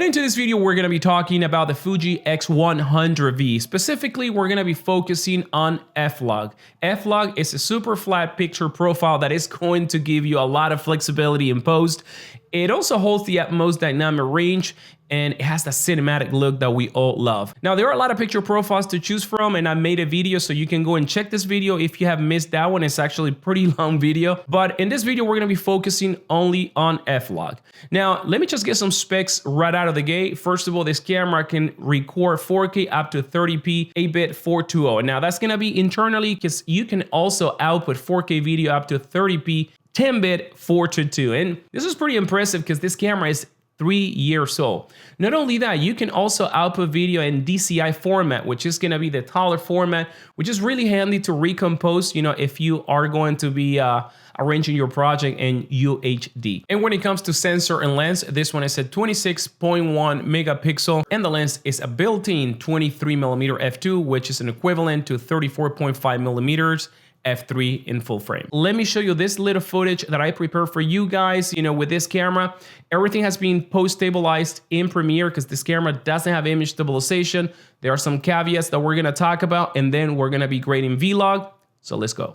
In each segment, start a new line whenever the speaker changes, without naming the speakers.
And into this video, we're going to be talking about the Fuji X100V. Specifically, we're going to be focusing on F-Log. F-Log is a super flat picture profile that is going to give you a lot of flexibility in post. It also holds the utmost dynamic range, and it has the cinematic look that we all love. Now, there are a lot of picture profiles to choose from, and I made a video, so you can go and check this video if you have missed that one. It's actually a pretty long video, but in this video, we're gonna be focusing only on F-Log. Now, let me just get some specs right out of the gate. First of all, this camera can record 4K up to 30p, 8-bit 420. Now, that's gonna be internally, because you can also output 4K video up to 30p, 10-bit 422. And this is pretty impressive because this camera is 3 years old. Not only that, you can also output video in DCI format, which is going to be the taller format, which is really handy to recompose, if you are going to be arranging your project in UHD. And when it comes to sensor and lens, this one is a 26.1 megapixel, and the lens is a built-in 23mm f2, which is an equivalent to 34.5 millimeters f3 in full frame. Let me show you this little footage that I prepared for you guys. With this camera, everything has been post-stabilized in Premiere because this camera doesn't have image stabilization. There are some caveats that we're gonna talk about, and then we're gonna be grading Vlog. So let's go.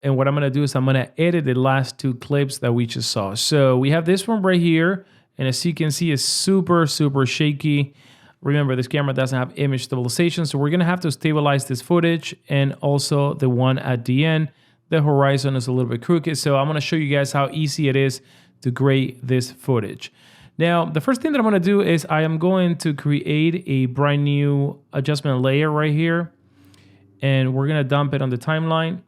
And what I'm going to do is I'm going to edit the last two clips that we just saw. So we have this one right here. And as you can see, it's super, super shaky. Remember, this camera doesn't have image stabilization. So we're going to have to stabilize this footage. And also the one at the end, the horizon is a little bit crooked. So I'm going to show you guys how easy it is to grade this footage. Now, the first thing that I'm going to do is I am going to create a brand new adjustment layer right here. And we're going to dump it on the timeline.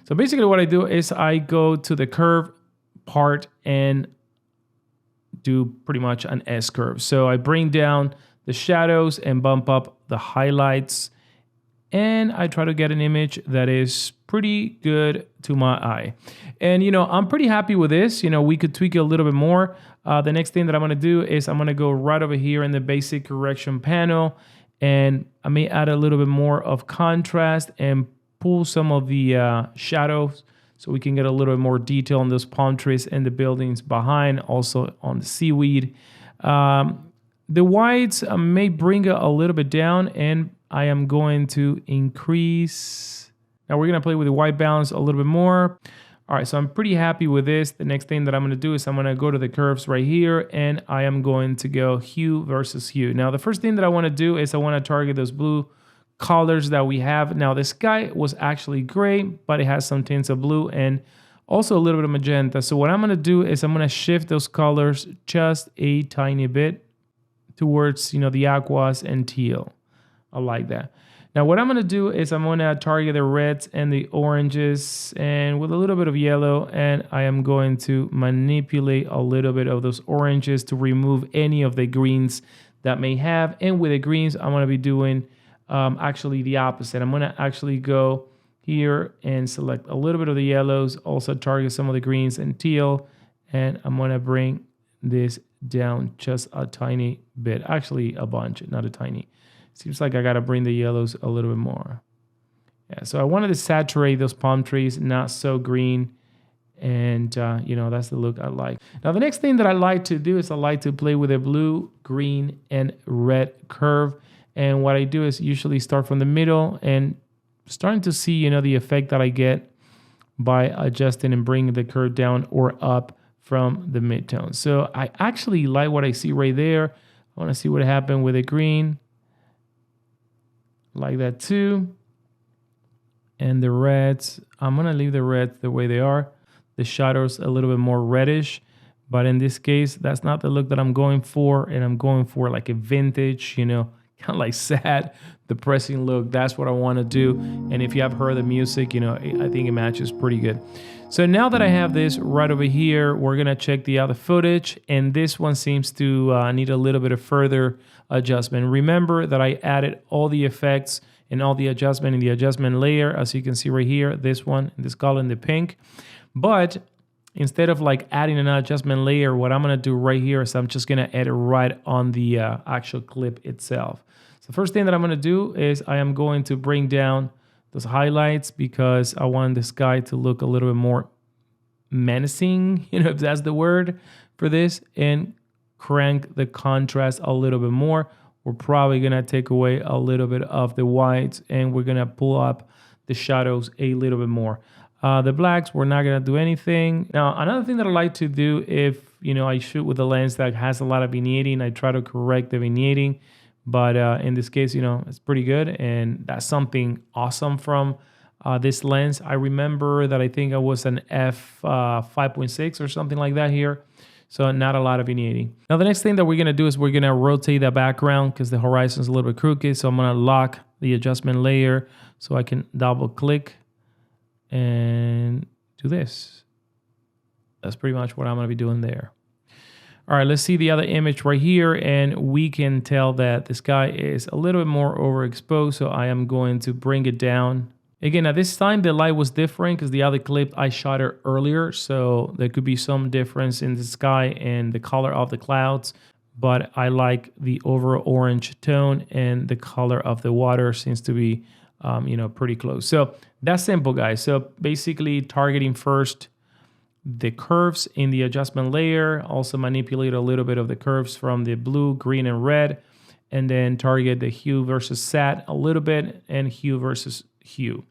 So basically what I do is I go to the curve part and do pretty much an S curve. So I bring down the shadows and bump up the highlights. And I try to get an image that is pretty good to my eye. And, I'm pretty happy with this. We could tweak it a little bit more. The next thing that I'm going to do is I'm going to go right over here in the basic correction panel. And I may add a little bit more of contrast and pull some of the shadows so we can get a little bit more detail on those palm trees and the buildings behind, also on the seaweed. The whites may bring it a little bit down, and I am going to increase. Now we're going to play with the white balance a little bit more. All right, so I'm pretty happy with this. The next thing that I'm gonna do is I'm gonna go to the curves right here, and I am going to go hue versus hue. Now, the first thing that I wanna do is I wanna target those blue colors that we have. Now, the sky was actually gray, but it has some tints of blue and also a little bit of magenta. So what I'm gonna do is I'm gonna shift those colors just a tiny bit towards, the aquas and teal. I like that. Now what I'm gonna do is I'm gonna target the reds and the oranges and with a little bit of yellow, and I am going to manipulate a little bit of those oranges to remove any of the greens that may have. And with the greens, I'm gonna be doing actually the opposite. I'm gonna actually go here and select a little bit of the yellows, also target some of the greens and teal, and I'm gonna bring this down just a tiny bit, actually a bunch, not a tiny. Seems like I gotta bring the yellows a little bit more. Yeah, so I wanted to saturate those palm trees, not so green. And, that's the look I like. Now, the next thing that I like to do is I like to play with a blue, green, and red curve. And what I do is usually start from the middle and starting to see, the effect that I get by adjusting and bringing the curve down or up from the midtone. So I actually like what I see right there. I wanna see what happened with the green. Like that too. And the reds, I'm gonna leave the reds the way they are. The shadows a little bit more reddish, but in this case, that's not the look that I'm going for. And I'm going for like a vintage, kind of like sad, depressing look. That's what I wanna do. And if you have heard the music, I think it matches pretty good. So now that I have this right over here, we're gonna check the other footage, and this one seems to need a little bit of further adjustment. Remember that I added all the effects and all the adjustment in the adjustment layer, as you can see right here, this one, this color in the pink. But instead of like adding an adjustment layer, what I'm gonna do right here is I'm just gonna add it right on the actual clip itself. So the first thing that I'm gonna do is I am going to bring down those highlights because I want this guy to look a little bit more menacing, if that's the word for this, and crank the contrast a little bit more. We're probably gonna take away a little bit of the whites, and we're gonna pull up the shadows a little bit more. The blacks, we're not gonna do anything. Now, another thing that I like to do if, I shoot with a lens that has a lot of vignetting, I try to correct the vignetting. But in this case, it's pretty good. And that's something awesome from this lens. I remember that I think I was an f5.6 or something like that here. So not a lot of vignetting. Now, the next thing that we're going to do is we're going to rotate the background because the horizon is a little bit crooked. So I'm going to lock the adjustment layer so I can double click and do this. That's pretty much what I'm going to be doing there. All right, let's see the other image right here, and we can tell that the sky is a little bit more overexposed, so I am going to bring it down. Again, at this time, the light was different because the other clip I shot it earlier, so there could be some difference in the sky and the color of the clouds, but I like the overall orange tone, and the color of the water seems to be, pretty close. So that's simple, guys. So basically targeting first the curves in the adjustment layer, also manipulate a little bit of the curves from the blue, green, and red, and then target the hue versus sat a little bit and hue versus hue.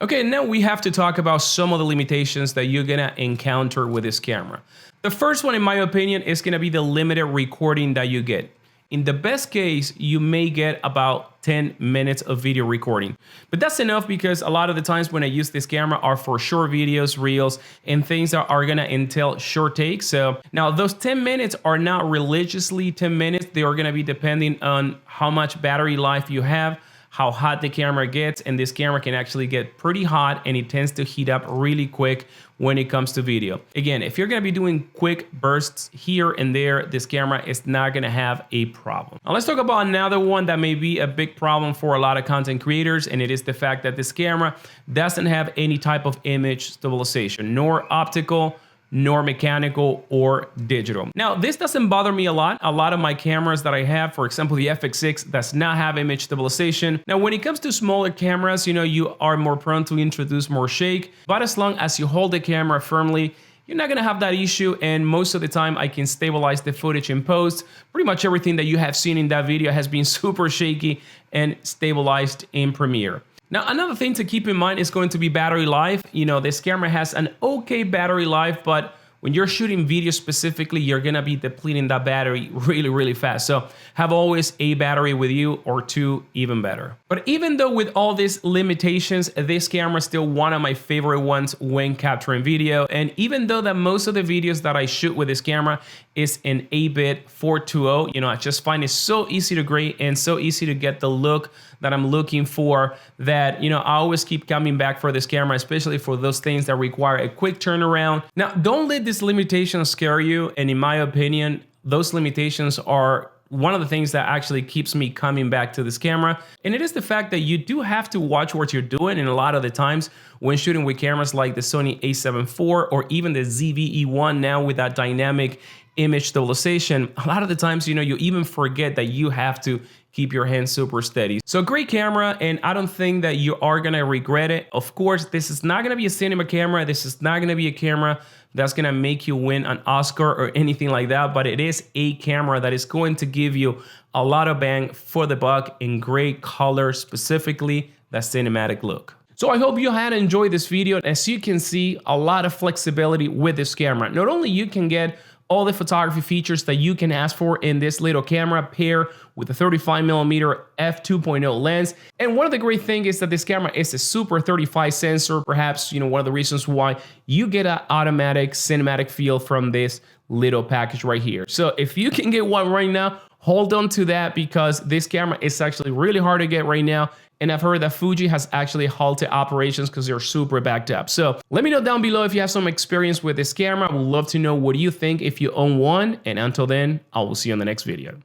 Okay, now we have to talk about some of the limitations that you're gonna encounter with this camera. The first one, in my opinion, is gonna be the limited recording that you get. In the best case, you may get about 10 minutes of video recording. But that's enough because a lot of the times when I use this camera are for short videos, reels, and things that are gonna entail short takes. So now those 10 minutes are not religiously 10 minutes. They are gonna be depending on how much battery life you have, how hot the camera gets, and this camera can actually get pretty hot and it tends to heat up really quick when it comes to video. Again, if you're gonna be doing quick bursts here and there, this camera is not gonna have a problem. Now let's talk about another one that may be a big problem for a lot of content creators, and it is the fact that this camera doesn't have any type of image stabilization, nor optical, nor mechanical or digital. Now, this doesn't bother me a lot. A lot of my cameras that I have, for example, the FX6 does not have image stabilization. Now, when it comes to smaller cameras, you are more prone to introduce more shake, but as long as you hold the camera firmly, you're not gonna have that issue, and most of the time I can stabilize the footage in post. Pretty much everything that you have seen in that video has been super shaky and stabilized in Premiere. Now, another thing to keep in mind is going to be battery life. You know, this camera has an okay battery life, but when you're shooting video specifically, you're gonna be depleting that battery really, really fast. So have always a battery with you, or two, even better. But even though with all these limitations, this camera is still one of my favorite ones when capturing video. And even though that most of the videos that I shoot with this camera is in 8-bit 420, you know, I just find it so easy to grade and so easy to get the look that I'm looking for, that, you know, I always keep coming back for this camera, especially for those things that require a quick turnaround. Now, don't let these limitations scare you. And in my opinion, those limitations are one of the things that actually keeps me coming back to this camera. And it is the fact that you do have to watch what you're doing. And a lot of the times when shooting with cameras like the Sony a7 IV or even the ZV-E1 now with that dynamic image stabilization, a lot of the times, you know, you even forget that you have to keep your hands super steady. So great camera, and I don't think that you are gonna regret it. Of course, this is not gonna be a cinema camera. This is not gonna be a camera that's gonna make you win an Oscar or anything like that, but it is a camera that is going to give you a lot of bang for the buck in great color, specifically that cinematic look. So I hope you had enjoyed this video. As you can see, a lot of flexibility with this camera. Not only you can get all the photography features that you can ask for in this little camera, pair with a 35mm f2.0 lens. And one of the great things is that this camera is a Super 35 sensor, perhaps, you know, one of the reasons why you get an automatic cinematic feel from this little package right here. So if you can get one right now, hold on to that, because this camera is actually really hard to get right now. And I've heard that Fuji has actually halted operations because they're super backed up. So let me know down below if you have some experience with this camera. I would love to know what you think if you own one. And until then, I will see you on the next video.